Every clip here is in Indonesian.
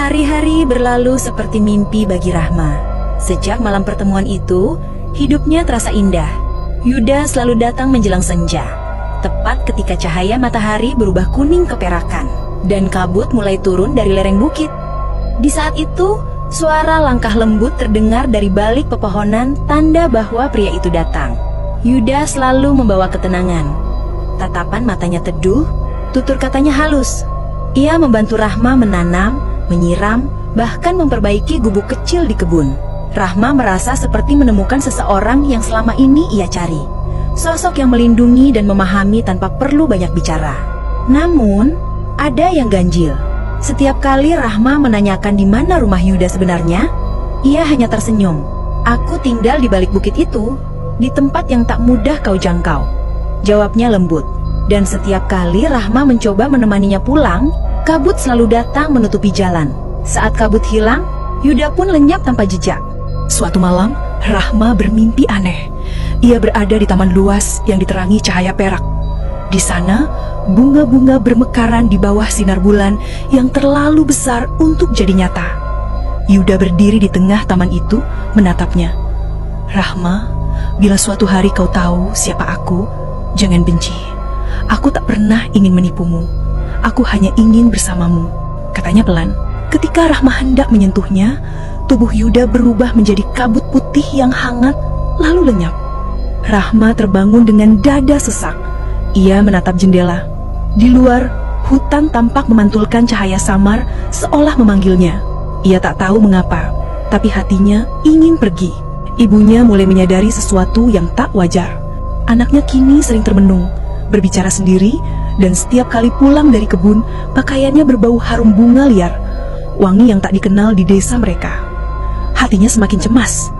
Hari-hari berlalu seperti mimpi bagi Rahma. Sejak malam pertemuan itu, hidupnya terasa indah. Yuda selalu datang menjelang senja, tepat ketika cahaya matahari berubah kuning keperakan, dan kabut mulai turun dari lereng bukit. Di saat itu, suara langkah lembut terdengar dari balik pepohonan, tanda bahwa pria itu datang. Yuda selalu membawa ketenangan. Tatapan matanya teduh, tutur katanya halus. Ia membantu Rahma menanam, menyiram, bahkan memperbaiki gubuk kecil di kebun. Rahma merasa seperti menemukan seseorang yang selama ini ia cari. Sosok yang melindungi dan memahami tanpa perlu banyak bicara. Namun, ada yang ganjil. Setiap kali Rahma menanyakan di mana rumah Yuda sebenarnya, ia hanya tersenyum. "Aku tinggal di balik bukit itu, di tempat yang tak mudah kau jangkau," jawabnya lembut. Dan setiap kali Rahma mencoba menemaninya pulang, kabut selalu datang menutupi jalan. Saat kabut hilang, Yuda pun lenyap tanpa jejak. Suatu malam, Rahma bermimpi aneh. Ia berada di taman luas yang diterangi cahaya perak. Di sana, bunga-bunga bermekaran di bawah sinar bulan yang terlalu besar untuk jadi nyata. Yuda berdiri di tengah taman itu, menatapnya. "Rahma, bila suatu hari kau tahu siapa aku, jangan benci. Aku tak pernah ingin menipumu. Aku hanya ingin bersamamu," katanya pelan. Ketika Rahma hendak menyentuhnya, tubuh Yuda berubah menjadi kabut putih yang hangat, lalu lenyap. Rahma terbangun dengan dada sesak. Ia menatap jendela. Di luar, hutan tampak memantulkan cahaya samar, seolah memanggilnya. Ia tak tahu mengapa, tapi hatinya ingin pergi. Ibunya mulai menyadari sesuatu yang tak wajar. Anaknya kini sering termenung, berbicara sendiri, dan setiap kali pulang dari kebun, pakaiannya berbau harum bunga liar, wangi yang tak dikenal di desa mereka. Hatinya semakin cemas.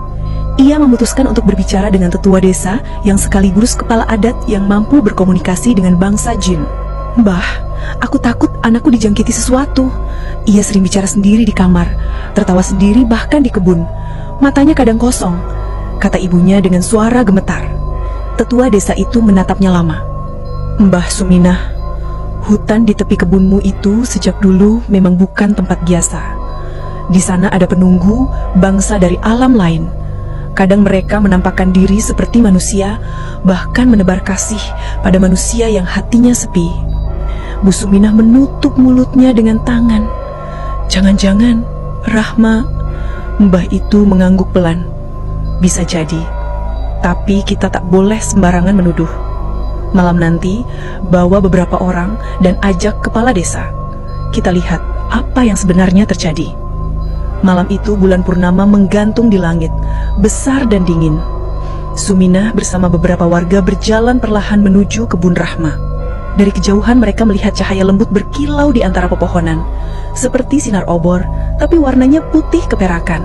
Ia memutuskan untuk berbicara dengan tetua desa yang sekaligus kepala adat yang mampu berkomunikasi dengan bangsa jin. "Mbah, aku takut anakku dijangkiti sesuatu. Ia sering bicara sendiri di kamar, tertawa sendiri bahkan di kebun. Matanya kadang kosong," kata ibunya dengan suara gemetar. Tetua desa itu menatapnya lama. "Mbah Suminah, hutan di tepi kebunmu itu sejak dulu memang bukan tempat biasa. Di sana ada penunggu bangsa dari alam lain. Kadang mereka menampakkan diri seperti manusia, bahkan menebar kasih pada manusia yang hatinya sepi." Bu Suminah menutup mulutnya dengan tangan. "Jangan-jangan, Rahma," mbah itu mengangguk pelan. "Bisa jadi, tapi kita tak boleh sembarangan menuduh. Malam nanti, bawa beberapa orang dan ajak kepala desa. Kita lihat apa yang sebenarnya terjadi." Malam itu bulan purnama menggantung di langit, besar dan dingin. Suminah bersama beberapa warga berjalan perlahan menuju kebun Rahma. Dari kejauhan mereka melihat cahaya lembut berkilau di antara pepohonan, seperti sinar obor, tapi warnanya putih keperakan.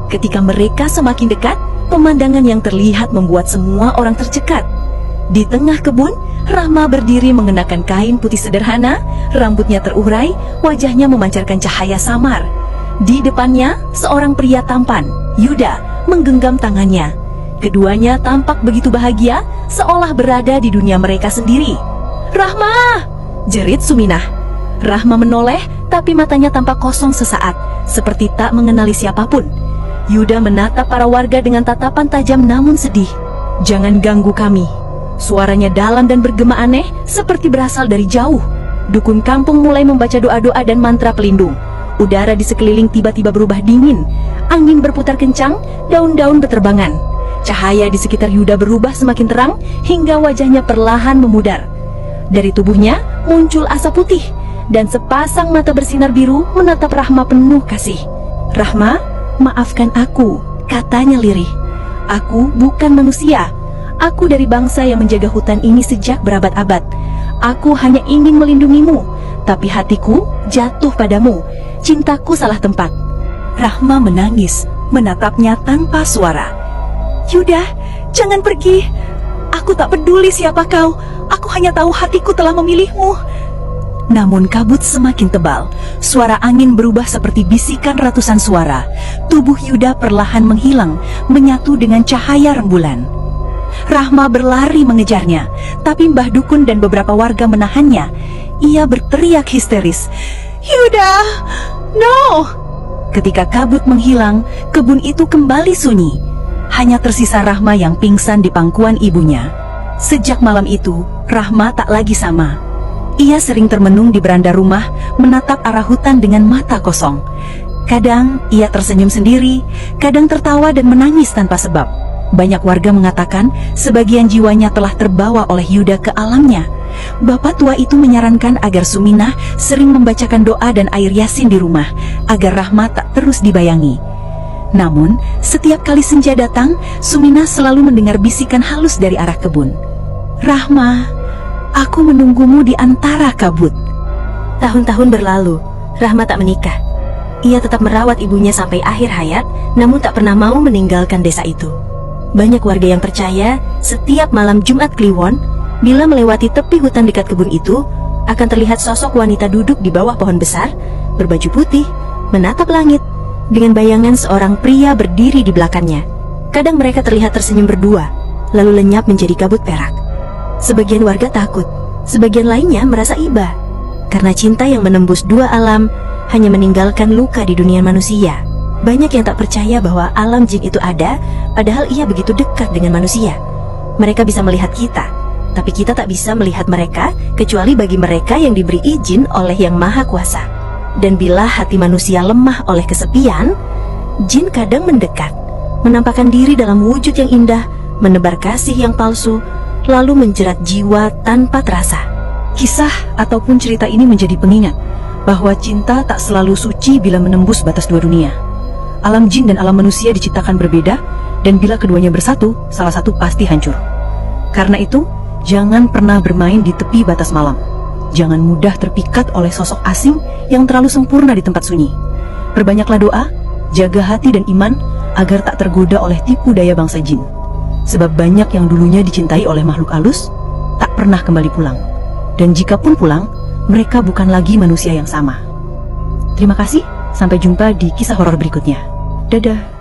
Ketika mereka semakin dekat, pemandangan yang terlihat membuat semua orang tercekat. Di tengah kebun, Rahma berdiri mengenakan kain putih sederhana, rambutnya terurai, wajahnya memancarkan cahaya samar. Di depannya, seorang pria tampan, Yuda, menggenggam tangannya. Keduanya tampak begitu bahagia, seolah berada di dunia mereka sendiri. "Rahma!" jerit Suminah. Rahma menoleh, tapi matanya tampak kosong sesaat, seperti tak mengenali siapapun. Yuda menatap para warga dengan tatapan tajam namun sedih. "Jangan ganggu kami." Suaranya dalam dan bergema aneh, seperti berasal dari jauh. Dukun kampung mulai membaca doa-doa dan mantra pelindung. Udara di sekeliling tiba-tiba berubah dingin. Angin berputar kencang, daun-daun berterbangan. Cahaya di sekitar Yuda berubah semakin terang, hingga wajahnya perlahan memudar. Dari tubuhnya muncul asap putih, dan sepasang mata bersinar biru menatap Rahma penuh kasih. "Rahma, maafkan aku," katanya lirih. "Aku bukan manusia. Aku dari bangsa yang menjaga hutan ini sejak berabad-abad. Aku hanya ingin melindungimu, tapi hatiku jatuh padamu. Cintaku salah tempat." Rahma menangis, menatapnya tanpa suara. "Yuda, jangan pergi. Aku tak peduli siapa kau. Aku hanya tahu hatiku telah memilihmu." Namun kabut semakin tebal. Suara angin berubah seperti bisikan ratusan suara. Tubuh Yuda perlahan menghilang, menyatu dengan cahaya rembulan. Rahma berlari mengejarnya, tapi Mbah Dukun dan beberapa warga menahannya. Ia berteriak histeris, "Yuda, no!" Ketika kabut menghilang, kebun itu kembali sunyi. Hanya tersisa Rahma yang pingsan di pangkuan ibunya. Sejak malam itu, Rahma tak lagi sama. Ia sering termenung di beranda rumah, menatap arah hutan dengan mata kosong. Kadang ia tersenyum sendiri, kadang tertawa dan menangis tanpa sebab. Banyak warga mengatakan sebagian jiwanya telah terbawa oleh Yuda ke alamnya. Bapak tua itu menyarankan agar Suminah sering membacakan doa dan air yasin di rumah, agar Rahma tak terus dibayangi. Namun, setiap kali senja datang, Suminah selalu mendengar bisikan halus dari arah kebun. "Rahma, aku menunggumu di antara kabut." Tahun-tahun berlalu, Rahma tak menikah. Ia tetap merawat ibunya sampai akhir hayat, namun tak pernah mau meninggalkan desa itu. Banyak warga yang percaya setiap malam Jumat Kliwon, bila melewati tepi hutan dekat kebun itu, akan terlihat sosok wanita duduk di bawah pohon besar, berbaju putih, menatap langit, dengan bayangan seorang pria berdiri di belakangnya. Kadang mereka terlihat tersenyum berdua, lalu lenyap menjadi kabut perak. Sebagian warga takut, sebagian lainnya merasa iba, karena cinta yang menembus dua alam hanya meninggalkan luka di dunia manusia. Banyak yang tak percaya bahwa alam jin itu ada, padahal ia begitu dekat dengan manusia. Mereka bisa melihat kita, tapi kita tak bisa melihat mereka, kecuali bagi mereka yang diberi izin oleh Yang Maha Kuasa. Dan bila hati manusia lemah oleh kesepian, jin kadang mendekat, menampakkan diri dalam wujud yang indah, menebar kasih yang palsu, lalu menjerat jiwa tanpa terasa. Kisah ataupun cerita ini menjadi pengingat bahwa cinta tak selalu suci bila menembus batas dua dunia. Alam jin dan alam manusia diciptakan berbeda, dan bila keduanya bersatu, salah satu pasti hancur. Karena itu, jangan pernah bermain di tepi batas malam. Jangan mudah terpikat oleh sosok asing yang terlalu sempurna di tempat sunyi. Perbanyaklah doa, jaga hati dan iman agar tak tergoda oleh tipu daya bangsa jin. Sebab banyak yang dulunya dicintai oleh makhluk halus, tak pernah kembali pulang. Dan jika pun pulang, mereka bukan lagi manusia yang sama. Terima kasih, sampai jumpa di kisah horor berikutnya. Dadah.